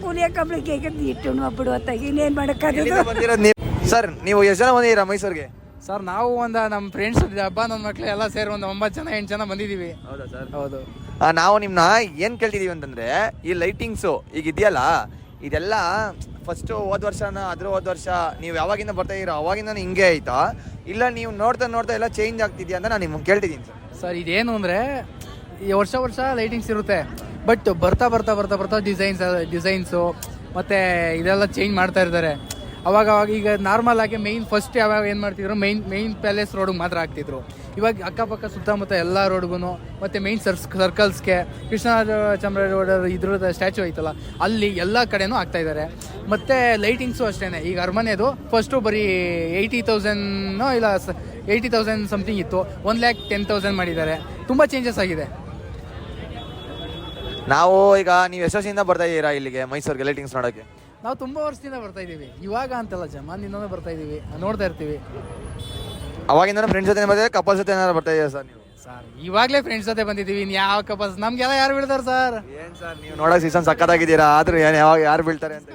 ಕೂಲಿಯ ಕಬ್ಳಿಗೆ ಇಟ್ಟು ಬಿಡುವತ್ತಾಗಿ ಇನ್ನೇನು ಮಾಡೋಕ್ಕಾಗೋದು. ಬಂದಿರೋದು ನೀವು ಸರ್, ನೀವು ಎಷ್ಟು ಜನ ಬಂದಿದ್ದೀರಾ ಮೈಸೂರಿಗೆ? ಸರ್ ನಾವು ನಮ್ಮ ಫ್ರೆಂಡ್ಸ್ ಹಬ್ಬ ನನ್ನ ಮಕ್ಳು ಎಲ್ಲ ಸೇರಿ ಒಂದು 9 ಜನ 8 ಜನ ಬಂದಿದ್ದೀವಿ. ಹೌದಾ ಸರ್? ಹೌದು. ನಾವು ನಿಮ್ಮನ್ನ ಏನು ಕೇಳ್ತಿದ್ದೀವಿ ಅಂತಂದರೆ, ಈ ಲೈಟಿಂಗ್ಸು ಈಗ ಇದೆಯಲ್ಲ, ಇದೆಲ್ಲ ಫಸ್ಟು ಹೋದ ವರ್ಷ ನೀವು ಯಾವಾಗಿಂದ ಬರ್ತಾ ಇದ್ದೀರೋ ಅವಾಗಿಂದ ಹಿಂಗೆ ಆಯ್ತಾ, ಇಲ್ಲ ನೀವು ನೋಡ್ತಾ ಎಲ್ಲ ಚೇಂಜ್ ಆಗ್ತಿದ್ಯಾ ಅಂತ ನಾನು ನಿಮ್ಗೆ ಕೇಳ್ತಿದ್ದೀನಿ ಸರ್. ಸರ್ ಇದೇನು ಅಂದರೆ ಈ ವರ್ಷ ಲೈಟಿಂಗ್ಸ್ ಇರುತ್ತೆ, ಬಟ್ ಬರ್ತಾ ಡಿಸೈನ್ಸು ಮತ್ತು ಇದೆಲ್ಲ ಚೇಂಜ್ ಮಾಡ್ತಾ ಇರ್ತಾರೆ. ಅವಾಗ ಈಗ ನಾರ್ಮಲ್ ಆಗಿ ಫಸ್ಟ್ ಯಾವಾಗ ಏನು ಮಾಡ್ತಿದ್ರು, ಮೈನ್ ಪ್ಯಾಲೇಸ್ ರೋಡಿಗೆ ಮಾತ್ರ ಹಾಕ್ತಿದ್ರು. ಇವಾಗ ಅಕ್ಕಪಕ್ಕ ಸುತ್ತಮುತ್ತ ಎಲ್ಲ ರೋಡ್ಗೂ ಮತ್ತು ಮೈನ್ ಸರ್ಕಲ್ಸ್ಗೆ ಕೃಷ್ಣ ಚಾಮರಾಜ ಇದ್ರದ ಸ್ಟ್ಯಾಚು ಐತಲ್ಲ ಅಲ್ಲಿ ಎಲ್ಲ ಕಡೆನೂ ಆಗ್ತಾ ಇದ್ದಾರೆ. ಮತ್ತು ಲೈಟಿಂಗ್ಸು ಅಷ್ಟೇ. ಈಗ ಅರಮನೆದು ಫಸ್ಟು ಬರೀ 80,000 ಇಲ್ಲ 80,000 ಸಮಥಿಂಗ್ ಇತ್ತು, 1,10,000 ಮಾಡಿದ್ದಾರೆ. ತುಂಬ ಚೇಂಜಸ್ ಆಗಿದೆ. ನಾವು ಈಗ ನೀವು ಎಷ್ಟು ವರ್ಷದಿಂದ ಬರ್ತಾ ಇದ್ದೀರಾ ಇಲ್ಲಿಗೆ ಮೈಸೂರಿಗೆ ಲೈಟಿಂಗ್ಸ್ ನೋಡೋಕ್ಕೆ? ನಾವು ತುಂಬ ವರ್ಷದಿಂದ ಬರ್ತಾ ಇದ್ದೀವಿ, ಇವಾಗ ಅಂತಲ್ಲ ಜಮಾನಿಂದನೂ ಬರ್ತಾ ಇದ್ದೀವಿ, ನೋಡ್ತಾ ಇರ್ತೀವಿ. ಅವಾಗಿಂದ ಫ್ರೆಂಡ್ಸ್ ಜೊತೆ ಬಂದಿದೆ, ಕಪಲ್ಸ್ ಜೊತೆ ಏನಾದ್ರು ಬರ್ತಾ ಇದೆಯಾ ಸರ್ ನೀವು? ಸರ್ ಇವಾಗಲೇ ಫ್ರೆಂಡ್ಸ್ ಜೊತೆ ಬಂದಿದ್ದೀವಿ, ಯಾವ ಕಪಲ್ಸ್ ನಮಗೆಲ್ಲ ಯಾರು ಬೀಳ್ತಾರೆ ಸರ್? ಏನು ಸರ್ ನೀವು ನೋಡೋ ಸೀಸನ್ ಸಕ್ಕತ್ತಾಗಿದ್ದೀರಾ, ಆದರೂ ಯಾರು ಬೀಳ್ತಾರೆ ಅಂತ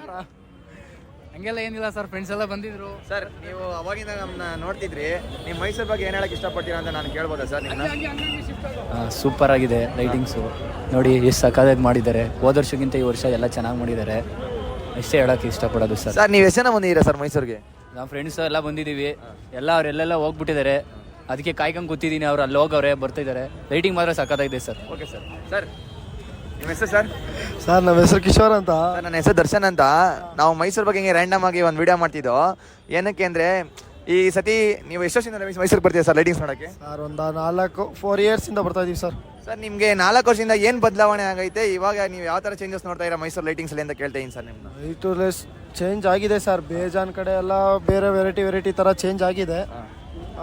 ಹಂಗೆಲ್ಲ ಏನಿಲ್ಲ ಸರ್, ಫ್ರೆಂಡ್ಸ್ ಎಲ್ಲ ಬಂದಿದ್ರು. ಸರ್ ನೀವು ಅವಾಗಿಂದ ನಮ್ಮನ್ನ ನೋಡ್ತಿದ್ರಿ, ನೀವು ಮೈಸೂರು ಬಗ್ಗೆ ಏನು ಹೇಳಕ್ಕೆ ಇಷ್ಟಪಡ್ತೀರಾ ಅಂತ ನಾನು ಕೇಳ್ಬೋದಾ ಸರ್ ನಿಮ್ಮನ್ನ? ಸೂಪರ್ ಆಗಿದೆ ಲೈಟಿಂಗ್ಸು, ನೋಡಿ ಎಷ್ಟು ಸಕ್ಕತ್ತಾಗಿ ಮಾಡಿದ್ದಾರೆ. ಹೋದ ವರ್ಷಕ್ಕಿಂತ ಈ ವರ್ಷ ಎಲ್ಲ ಚೆನ್ನಾಗಿ ಮಾಡಿದ್ದಾರೆ, ಇಷ್ಟೇ ಹೇಳೋಕ್ಕೆ ಇಷ್ಟಪಡೋದು ಸರ್. ಸರ್ ನೀವು ಎಷ್ಟು ಜನ ಬಂದಿದ್ದೀರಾ ಸರ್ ಮೈಸೂರಿಗೆ? ನಾವು ಫ್ರೆಂಡ್ಸ್ ಎಲ್ಲ ಬಂದಿದ್ದೀವಿ, ಅವರೆಲ್ಲ ಹೋಗ್ಬಿಟ್ಟಿದ್ದಾರೆ, ಅದಕ್ಕೆ ಕಾಯ್ಕೊಂಡು ಕೂತಿದ್ದೀನಿ. ಅವ್ರು ಅಲ್ಲಿ ಹೋಗವ್ರೆ, ಬರ್ತಿದ್ದಾರೆ. ಲೈಟಿಂಗ್ ಮಾತ್ರ ಸಕ್ಕತ್ತಾಗಿದೆ ಸರ್. Okay sir. ಸರ್ ನಿಮ್ಮ ಹೆಸರು ಸರ್? ಸರ್ ನಮ್ಮ ಹೆಸರು ಕಿಶೋರ್ ಅಂತ. ಸರ್ ನನ್ನ ಹೆಸರು ದರ್ಶನ್ ಅಂತ. ನಾವು ಮೈಸೂರು ಬಗ್ಗೆ ಹಿಂಗೆ ರ್ಯಾಂಡಮ್ ಆಗಿ ಒಂದು ವಿಡಿಯೋ ಮಾಡ್ತಿದ್ದೋ. ಏನಕ್ಕೆ ಅಂದರೆ ಈ ಸತಿ ನೀವು ಎಷ್ಟು ವರ್ಷದಿಂದ ಮೈಸೂರಿಗೆ ಬರ್ತೀರಾ ಸರ್ ಲೈಟಿಂಗ್ಸ್ ನೋಡೋಕ್ಕೆ? ಸರ್ ಒಂದು 4 ಇಯರ್ಸಿಂದ ಬರ್ತಾ ಇದೀವಿ ಸರ್. ಸರ್ ನಿಮಗೆ 4 ವರ್ಷದಿಂದ ಏನು ಬದಲಾವಣೆ ಆಗೈತೆ, ಇವಾಗ ನೀವು ಯಾವ ಥರ ಚೇಂಜಸ್ ನೋಡ್ತಾ ಇದ್ದೀರಾ ಮೈಸೂರು ಲೈಟಿಂಗ್ಸಲ್ಲಿ ಅಂತ ಕೇಳ್ತಾ ಇದ್ದೀನಿ ಸರ್ ನಿಮ್ಮನ್ನ. ಟು ಲೆಸ್ ಚೇಂಜ್ ಆಗಿದೆ ಸರ್, ಬೇಜಾನ್ ಕಡೆ ಎಲ್ಲ ಬೇರೆ ವೆರೈಟಿ ಥರ ಚೇಂಜ್ ಆಗಿದೆ.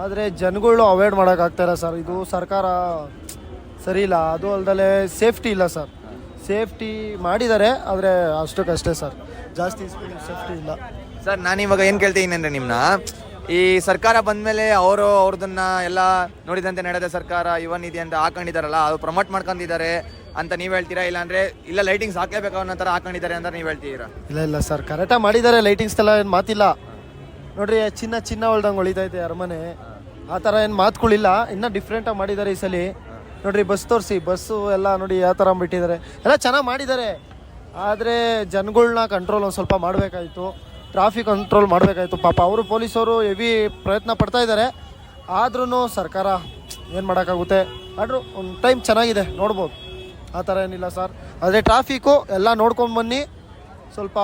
ಆದರೆ ಜನಗಳು ಅವಾಯ್ಡ್ ಮಾಡೋಕ್ಕಾಗ್ತಾಯಿಲ್ಲ ಸರ್. ಇದು ಸರ್ಕಾರ ಸರಿ ಇಲ್ಲ, ಅದು ಅಲ್ಲದೆ ಸೇಫ್ಟಿ ಇಲ್ಲ ಸರ್. ಸೇಫ್ಟಿ ಮಾಡಿದ್ದಾರೆ, ಆದರೆ ಅಷ್ಟಕ್ಕಷ್ಟೇ ಸರ್, ಜಾಸ್ತಿ ಸೇಫ್ಟಿ ಇಲ್ಲ ಸರ್. ನಾನು ಇವಾಗ ಏನು ಕೇಳ್ತೀನಿ ಅಂದರೆ, ನಿಮ್ಮನ್ನ ಈ ಸರ್ಕಾರ ಬಂದಮೇಲೆ ಅವ್ರದನ್ನ ಎಲ್ಲ ನೋಡಿದಂತೆ ನಡೆದ ಸರ್ಕಾರ ಇವನ್ ಇದೆ ಅಂತ ಹಾಕೊಂಡಿದ್ದಾರಲ್ಲ, ಅದು ಪ್ರಮೋಟ್ ಮಾಡ್ಕೊಂಡಿದ್ದಾರೆ ಅಂತ ನೀವು ಹೇಳ್ತೀರಾ, ಇಲ್ಲಾಂದರೆ ಇಲ್ಲ ಲೈಟಿಂಗ್ಸ್ ಹಾಕಲೇಬೇಕು ಅನ್ನೋ ಥರ ಹಾಕೊಂಡಿದ್ದಾರೆ ಅಂತ ನೀವು ಹೇಳ್ತೀರಾ? ಇಲ್ಲ ಸರ್, ಕರೆಕ್ಟಾಗಿ ಮಾಡಿದ್ದಾರೆ ಲೈಟಿಂಗ್ಸ್ ಎಲ್ಲ, ಏನು ಮಾತಿಲ್ಲ. ನೋಡ್ರಿ ಚಿನ್ನ ಹೊಳ್ದಂಗೆ ಹೊಳಿತೈತೆ ಅರಮನೆ, ಆ ಥರ ಏನು ಮಾತುಗಳಿಲ್ಲ. ಇನ್ನೂ ಡಿಫ್ರೆಂಟಾಗಿ ಮಾಡಿದ್ದಾರೆ ಈ ಸಲ. ನೋಡ್ರಿ ಬಸ್ಸು ಎಲ್ಲ ನೋಡಿ ಯಾವ ಥರ ಬಿಟ್ಟಿದ್ದಾರೆ, ಎಲ್ಲ ಚೆನ್ನಾಗಿ ಮಾಡಿದ್ದಾರೆ. ಆದರೆ ಜನಗಳ್ನ ಕಂಟ್ರೋಲ್ ಒಂದು ಸ್ವಲ್ಪ ಮಾಡಬೇಕಾಯಿತು, ಟ್ರಾಫಿಕ್ ಕಂಟ್ರೋಲ್ ಮಾಡಬೇಕಾಯಿತು. ಪಾಪ ಅವರು ಪೊಲೀಸವರು ಹೆವಿ ಪ್ರಯತ್ನ ಪಡ್ತಾ ಇದ್ದಾರೆ, ಆದ್ರೂ ಸರ್ಕಾರ ಏನು ಮಾಡೋಕ್ಕಾಗುತ್ತೆ. ಆದರೂ ಒಂದು ಟೈಮ್ ಚೆನ್ನಾಗಿದೆ, ನೋಡ್ಬೋದು, ಆ ಥರ ಏನಿಲ್ಲ ಸರ್. ಆದರೆ ಟ್ರಾಫಿಕ್ಕು ಎಲ್ಲ ನೋಡ್ಕೊಂಡು ಬನ್ನಿ, ಸ್ವಲ್ಪ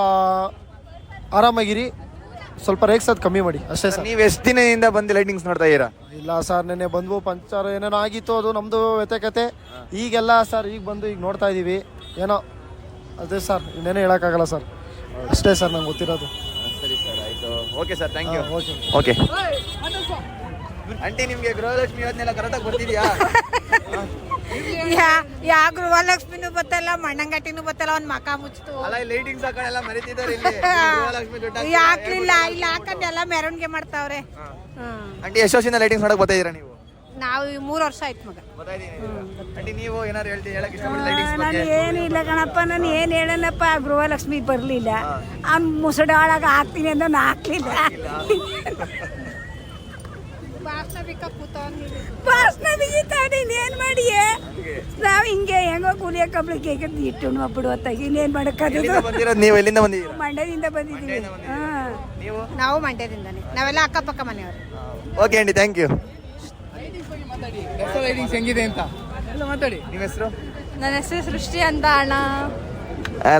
ಆರಾಮಾಗಿರಿ, ಸ್ವಲ್ಪ ರೇಗ್ಸೋದು ಕಮ್ಮಿ ಮಾಡಿ ಅಷ್ಟೇ ಸರ್. ನೀವು ಎಷ್ಟು ದಿನದಿಂದ ಬಂದು ಲೈಟಿಂಗ್ಸ್ ನೋಡ್ತಾ ಇದ್ದೀರಾ? ಇಲ್ಲ ಸರ್, ನೆನ್ನೆ ಬಂದು ಪಂಚರ್ ಏನೇನೋ ಆಗಿತ್ತು, ಅದು ನಮ್ಮದು ವ್ಯತ್ಯಕತೆ. ಈಗೆಲ್ಲ ಸರ್ ಈಗ ಬಂದು ಈಗ ನೋಡ್ತಾ ಇದ್ದೀವಿ, ಏನೋ ಅದೇ ಸರ್, ಇನ್ನೇನೋ ಹೇಳೋಕ್ಕಾಗಲ್ಲ ಸರ್, ಅಷ್ಟೇ ಸರ್ ನಂಗೆ ಗೊತ್ತಿರೋದು. ಸರಿ ಸರ್, ಆಯಿತು. Okay sir, thank you. Okay aunty, ನಿಮಗೆ ಗೃಹಲಕ್ಷ್ಮಿ ಯೋಜನೆ ಕರೆಕ್ಟಾಗಿ ಬರ್ತಿದೆಯಾ? ಯಾ ಗೃಹಲಕ್ಷ್ಮಿನೂ ಬತ್ತಲ್ಲ, ಮಣ್ಣಂಗಟ್ಟಿನೂ ಬತ್ತಲ್ಲ, ಒಂದು ಮಕ ಮುಚ್ತು. ಅಲ್ಲ, ಲೈಟಿಂಗ್ಸ್ ಹಾಕೊಂಡೆಲ್ಲ ಮರಿತಿದ್ದಾರೆ ಇಲ್ಲಿ. ಗೃಹಲಕ್ಷ್ಮಿ ದುಡ್ಡು ಯಾಕ್ಲಿಲ್ಲ, ಇಲ್ಲಿ ಹಾಕೊಂಡು ಎಲ್ಲ ಮೆರವಣಿಗೆ ಮಾಡ್ತಾವ್ರೆ. ಆಂಟಿ ಎಷ್ಟು ವರ್ಷದಿಂದ ಲೈಟಿಂಗ್ಸ್ ನೋಡಕ್ ಬರ್ತಾ ಇದ್ದೀರಾ ನೀವು? ನಾವು 3 ವರ್ಷ ಆಯ್ತು ಮಗ. ಆಂಟಿ ನೀವು ಏನಾದ್ರು ಹೇಳಕ್ ಇಷ್ಟಪಡ್ತೀರಾ ಲೈಟಿಂಗ್ಸ್ ಬಗ್ಗೆ? ನಾನು ಏನಿಲ್ಲ ಕಣಪ್ಪ, ನಾನು ಏನು ಹೇಳನಪ್ಪ, ಗೃಹಲಕ್ಷ್ಮಿ ಬರಲಿಲ್ಲ, ಆ ಮುಸಡಾಳಾಗ ಹಾಕ್ತೀನಿ ಅಂತ ನಾ ಹಾಕ್ಲಿಲ್ಲ. ಭಾಷಣ ಬಿಗಿತಾಡಿ ಇನ್ನೇನು ಮಾಡಿ, ನಾವು ಹಿಂಗೆ ಹೆಂಗೋ ಕೂಲಿಯ ಕಬ್ಳಿಗೆ ಇಟ್ಟು ಬಿಡುವತ್ತಾಗಿ ಇನ್ನೇನು ಮಾಡೋಕ್ಕಾಗೋದು. ಬಂದಿರೋದು ನೀವು ಎಲ್ಲಿಂದ ಬಂದಿದ್ದೀರಾ? ಮಂಡ್ಯದಿಂದ ಬಂದಿದ್ದೀವಿ. ನೀವು? ನಾವು ಮಂಡ್ಯದಿಂದಾನೆ, ನಾವೆಲ್ಲ ಅಕ್ಕಪಕ್ಕ ಮನೆಯವರು. Okay aunty, thank you. Lightings ಹೆಂಗಿದೆ ಅಂತ ಎಲ್ಲ ಮಾತಾಡಿ. ನಿಮ್ಮ ಹೆಸರು? ನನ್ನ ಹೆಸರು ಸೃಷ್ಟಿ ಅಂತ ಅಣ್ಣ.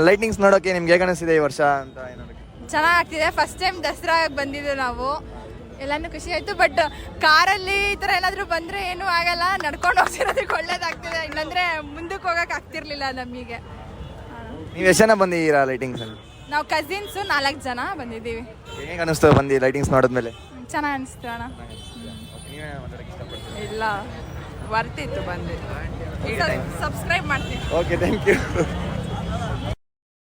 ಲೈಟಿಂಗ್ಸ್ ನೋಡೋಕೆ ನಿಮ್ಗೆ ಹೇಗೆ ಅನಿಸ್ತಿದೆ ಈ ವರ್ಷ ಅಂತ? ಚೆನ್ನಾಗ್ತಿದೆ. ಫಸ್ಟ್ ಟೈಮ್ ದಸರಾ ಬಂದಿದ್ದು ನಾವು, ಎಲ್ಲಾನು ಖುಷಿ ಆಯ್ತು. ಬಟ್ ಕಾರಲ್ಲಿ ಈ ಥರ ಏನಾದರೂ ಬಂದರೆ ಏನೂ ಆಗಲ್ಲ, ನಡ್ಕೊಂಡು ಹೋಗ್ತಿರೋದಕ್ಕೆ ಒಳ್ಳೇದಾಗ್ತಿದೆ, ಇಲ್ಲಾಂದರೆ ಮುಂದಕ್ಕೆ ಹೋಗೋಕೆ ಆಗ್ತಿರ್ಲಿಲ್ಲ ನಮಗೆ. ನೀವು ಎಷ್ಟು ಜನ ಬಂದಿದ್ದೀರಾ ಲೈಟಿಂಗ್ಸ್ ಅಲ್ಲಿ? ನಾವು ಕಸಿನ್ಸು 4 ಜನ ಬಂದಿದ್ದೀವಿ. ಹೇಗೆ ಅನಿಸ್ತದೆ ಬಂದು ಲೈಟಿಂಗ್ಸ್ ನೋಡಿದ್ಮೇಲೆ? ಚೆನ್ನಾಗಿ ಅನಿಸ್ತು ಅಣ್ಣ. ಇಲ್ಲ, ಬರ್ತಿತ್ತು ಬಂದು. ಸಬ್ಸ್ಕ್ರೈಬ್ ಮಾಡ್ತೀನಿ. Okay, thank you.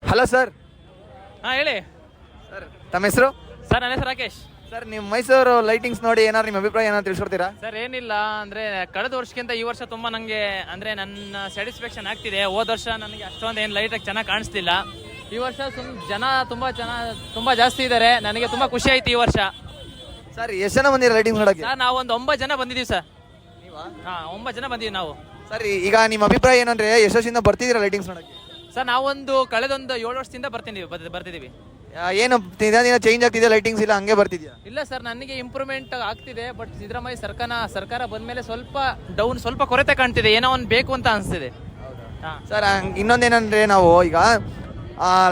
Hello sir. ಹಾಂ ಹೇಳಿ ಸರ್, ತಮ್ಮ ಹೆಸರು? ಸರ್ ನನ್ನ ಹೆಸರು ರಾಕೇಶ್. ಸರ್, ನೀವು ಮೈಸೂರು ಲೈಟಿಂಗ್ಸ್ ನೋಡಿ ಏನಾದ್ರು ನಿಮ್ಮ ಅಭಿಪ್ರಾಯ ಏನಾದ್ರು ತಿಳಿಸ್ಕೊಡ್ತೀರಾ? ಸರ್ ಏನಿಲ್ಲ ಅಂದರೆ ಕಳೆದ ವರ್ಷಕ್ಕಿಂತ ಈ ವರ್ಷ ತುಂಬ ನನಗೆ ಅಂದರೆ ನನ್ನ ಸ್ಯಾಟಿಸ್ಫ್ಯಾಕ್ಷನ್ ಆಗ್ತಿದೆ. ಹೋದ ವರ್ಷ ನನಗೆ ಅಷ್ಟೊಂದು ಏನು ಲೈಟಾಗಿ ಚೆನ್ನಾಗಿ ಕಾಣಿಸ್ತಿಲ್ಲ. ಈ ವರ್ಷ ಜನ ತುಂಬಾ ಜಾಸ್ತಿ ಇದ್ದಾರೆ. ನನಗೆ ತುಂಬಾ ಖುಷಿ ಆಯ್ತು ಈ ವರ್ಷ. ಸರ್ ಎಷ್ಟು ಜನ ಬಂದಿರ ಲೈಟಿಂಗ್ಸ್ ನೋಡಕ್ಕೆ? ಸರ್ ನಾವು ಒಂದು 9 ಜನ ಬಂದಿದ್ದೀವಿ ಸರ್. 9 ಜನ ಬಂದಿದ್ದೀವಿ ನಾವು. ಸರ್ ಈಗ ನಿಮ್ಮ ಅಭಿಪ್ರಾಯ ಏನಂದ್ರೆ ಎಷ್ಟು ವರ್ಷದಿಂದ ಬರ್ತಿದ್ದೀರಾ ಲೈಟಿಂಗ್ಸ್ ನೋಡಕ್ಕೆ? ಸರ್ ನಾವೊಂದು ಕಳೆದೊಂದು 7 ವರ್ಷದಿಂದ ಬರ್ತಿದ್ದೀವಿ. ಏನು ದಿನ ಚೇಂಜ್ ಆಗ್ತಿದೆ ಲೈಟಿಂಗ್ಸ್, ಇಲ್ಲ ಹಂಗೆ ಬರ್ತಿದ್ಯಾ? ಇಲ್ಲ ಸರ್, ನನಗೆ ಇಂಪ್ರೂವ್ಮೆಂಟ್ ಆಗ್ತಿದೆ. ಬಟ್ ಸಿದ್ದರಾಮಯ್ಯ ಸರ್ಕಾರ ಬಂದ್ಮೇಲೆ ಸ್ವಲ್ಪ ಕೊರತೆ ಕಾಣ್ತಿದೆ. ಏನೋ ಒಂದು ಬೇಕು ಅಂತ ಅನಿಸ್ತಿದೆ. ಸರ್ ಇನ್ನೊಂದೇನಂದ್ರೆ ನಾವು ಈಗ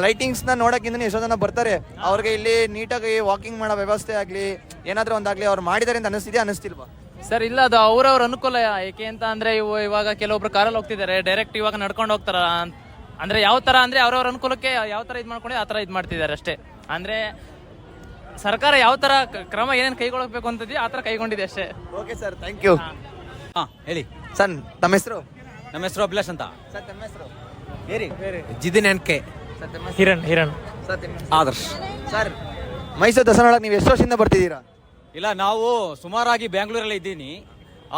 ಲೈಟಿಂಗ್ಸ್ನ ನೋಡೋಕ್ಕಿಂತ ಎಷ್ಟೋ ಜನ ಬರ್ತಾರೆ, ಅವ್ರಿಗೆ ಇಲ್ಲಿ ನೀಟಾಗಿ ವಾಕಿಂಗ್ ಮಾಡೋ ವ್ಯವಸ್ಥೆ ಆಗಲಿ ಏನಾದರೂ ಒಂದಾಗಲಿ ಅವ್ರು ಮಾಡಿದ್ದಾರೆ ಅಂತ ಅನಿಸ್ತಿಲ್ವಾ? ಸರ್ ಇಲ್ಲ, ಅದು ಅವ್ರವ್ರ ಅನುಕೂಲ. ಏಕೆ ಅಂತ ಅಂದ್ರೆ ಇವಾಗ ಕೆಲವೊಬ್ರು ಕಾರಲ್ಲಿ ಹೋಗ್ತಿದ್ದಾರೆ, ಡೈರೆಕ್ಟ್ ಇವಾಗ ನಡ್ಕೊಂಡು ಹೋಗ್ತಾರ. ಅಂದ್ರೆ ಯಾವ ತರ ಅಂದ್ರೆ ಅವ್ರವ್ರ ಅನುಕೂಲಕ್ಕೆ ಯಾವ ತರ ಇದು ಮಾಡ್ಕೊಂಡು ಆ ತರ ಇದು ಮಾಡ್ತಿದ್ದಾರೆ ಅಷ್ಟೇ. ಅಂದ್ರೆ ಸರ್ಕಾರ ಯಾವ ತರ ಕ್ರಮ ಏನೇನು ಕೈಗೊಳ್ಳಬೇಕು ಅಂತದೆಯೋ ಆ ತರ ಕೈಗೊಂಡಿದೆ ಅಷ್ಟೇ. Okay sir, thank you. ಹೇಳಿ ಸರ್ ತಮ್ಮ ಹೆಸರು? ನಮ್ಮ ಹೆಸರು ಅಭಿಲಾಷ್ ಅಂತ. ಸರ್ ತಮ್ಮ ಹೆಸರು? ಜಿದಿನ್ ಎನ್ಕೆ. ಸರ್ ತಮ್ಮ ಹೆಸರು? ಹಿರಣ್ ಸರ್ ನಿಮ್ಮ ಹೆಸರು? ಆದರ್ಶ್. ಸರ್ ಮೈಸೂರು ದಸರಾ ನೋಡಕ್ಕೆ ನೀವು ಎಷ್ಟು ವರ್ಷದಿಂದ ಬರ್ತಿದ್ದೀರಾ? ಇಲ್ಲ, ನಾವು ಸುಮಾರಾಗಿ ಬ್ಯಾಂಗ್ಳೂರಲ್ಲಿ ಇದ್ದೀನಿ,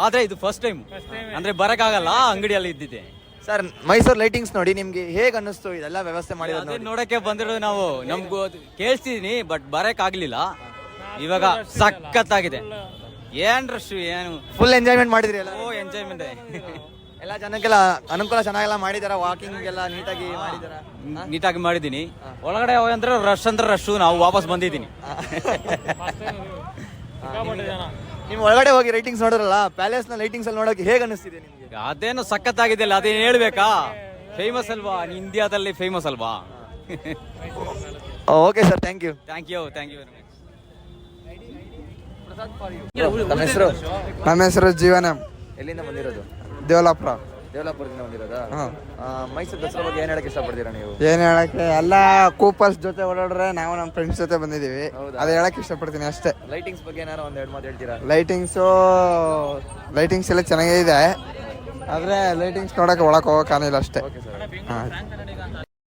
ಆದ್ರೆ ಇದು ಫಸ್ಟ್ ಟೈಮ್. ಅಂದ್ರೆ ಬರಕ್ಕಾಗಲ್ಲ, ಅಂಗಡಿಯಲ್ಲಿ ಇದ್ದಿದ್ದೆ. ಸರ್ ಮೈಸೂರು ಲೈಟಿಂಗ್ಸ್ ನೋಡಿ ನಿಮ್ಗೆ ಹೇಗೆ ಅನ್ನಿಸ್ತು ಇದೆಲ್ಲ ವ್ಯವಸ್ಥೆ ಮಾಡಿರೋದು ಅದೇ ನೋಡಿ? ನೋಡಕ್ಕೆ ಬಂದಿರೋದು ನಾವು. ನಮ್ಗೂ ಕೇಳಿಸ್ತಿದೀನಿ, ಬಟ್ ಬರಕ್ ಆಗ್ಲಿಲ್ಲ. ಇವಾಗ ಸಖತ್ತಾಗಿದೆ. ಏನ್ ರಶ್, ಏನು ಫುಲ್ ಎಂಜಾಯ್ಮೆಂಟ್ ಮಾಡಿದ್ರಿ ಎಲ್ಲ? ಎಂಜಾಯ್ಮೆಂಟ್. ಎಲ್ಲ ಜನಕ್ಕೆಲ್ಲ ಅನುಕೂಲ ಚೆನ್ನಾಗೆಲ್ಲ ಮಾಡಿದಾರ, ವಾಕಿಂಗ್ ಎಲ್ಲ ನೀಟಾಗಿ ಮಾಡಿದಾರ? ನೀಟಾಗಿ ಮಾಡಿದ್ದೀನಿ. ಒಳಗಡೆ ಅಂದ್ರೆ ರಶ್ ಅಂದ್ರೆ ರಶ್. ನಾವು ವಾಪಸ್ ಬಂದಿದ್ದೀನಿ. ನೀವು ಒಳಗಡೆ ಹೋಗಿ ಲೈಟಿಂಗ್ಸ್ ನೋಡಿದ್ರಲ್ಲ, ಪ್ಯಾಲೇಸ್ ನ ಲೈಟಿಂಗ್ಸ್ ಅಲ್ಲಿ ನೋಡೋಕೆ ಹೇಗೆ ಅನಿಸ್ತಿದೆ ನಿಮ್ಗೆ? ಅದೇನು ಸಖತ್ತಾಗಿದೆ ಅಲ್ಲ, ಅದೇನು ಹೇಳ್ಬೇಕಾ? ಫೇಮಸ್ ಅಲ್ವಾ, ಇಂಡಿಯಾದಲ್ಲಿ ಫೇಮಸ್ ಅಲ್ವಾ? Okay sir, thank you. Thank you very much. ನಮ್ಮ ಹೆಸರು? ನಮ್ಮ ಹೆಸರು ಜೀವನ. ಎಲ್ಲಿಂದ ಬಂದಿರೋದು? ದೇವಲಾಪುರ. ದೇವಲಾಪುರದಿಂದ ಬಂದಿರೋದಾ? ಮೈಸೂರು ದಸರಾ ಬಗ್ಗೆ ಏನ್ ಹೇಳಕ್ ಇಷ್ಟಪಡ್ತೀರಾ ನೀವು? ಏನ್ ಹೇಳಕ್ಕೆ, ಎಲ್ಲ ಕೂಪಲ್ಸ್ ಜೊತೆ ಓಡಾಡ್ರೆ ನಾವು ನಮ್ಮ ಫ್ರೆಂಡ್ಸ್ ಜೊತೆ ಬಂದಿದೀವಿ. ಹೌದಾ? ಅದು ಹೇಳಕ್ ಇಷ್ಟಪಡ್ತೀನಿ ಅಷ್ಟೇ. ಲೈಟಿಂಗ್ಸ್ ಬಗ್ಗೆ ಏನಾರ ಒಂದೆರಡು ಮಾತು ಹೇಳ್ತೀರಾ? ಲೈಟಿಂಗ್ಸ್ ಎಲ್ಲ ಚೆನ್ನಾಗೇ ಇದೆ, ಆದ್ರೆ ಲೈಟಿಂಗ್ಸ್ ನೋಡಕ್ಕೆ ಒಳಕ್ ಹೋಗಕ್ಕಾಗಿಲ್ಲ ಅಷ್ಟೇ. Okay sir. ಹಾಂ.